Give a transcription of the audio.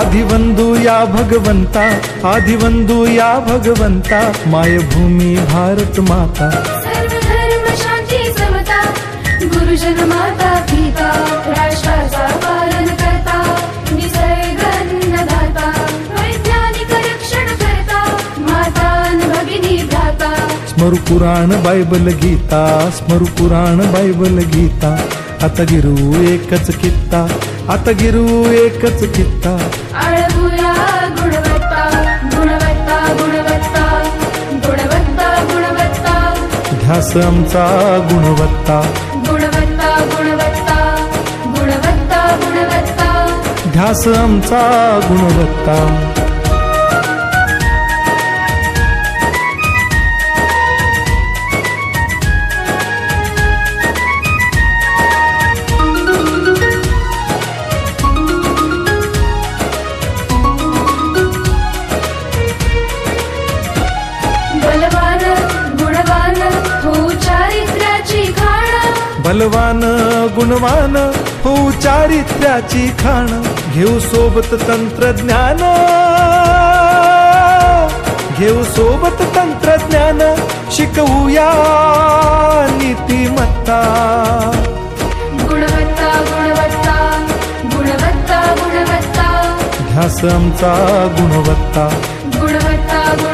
आदिवंदू या भगवंता, आदिवंदू या भगवंता, मायभूमी भारत माता। सर्व धर्म शांती समता, गुरुजन माता पिता, राष्ट्राचा पालन करता, निसर्ग अन्नदाता, वैज्ञानिक रक्षण करता, माता न भगिनी भ्राता। स्मरू पुराण बायबल गीता, स्मरू पुराण बायबल गीता, आता गिरू एकच कित्ता, आता गिरू एकच कित्ता। आळवूया गुणवत्ता, गुणवत्ता, गुणवत्ता, गुणवत्ता, गुणवत्ता, ध्यास आमचा गुणवत्ता, गुणवत्ता, गुणवत्ता, गुणवत्ता, गुणवत्ता, ध्यास आमचा गुणवत्ता। बलवान गुणवान हो चारित्र्याची खाण, बलवान गुणवान हो चारित्र्याची खाण, घेऊ सोबत तंत्रज्ञान, घेऊ सोबत तंत्रज्ञान, शिकवूया नीतिमत्ता। गुणवत्ता, गुणवत्ता, गुणवत्ता, गुणवत्ता, ध्यास आमचा गुणवत्ता, गुणवत्ता, गुण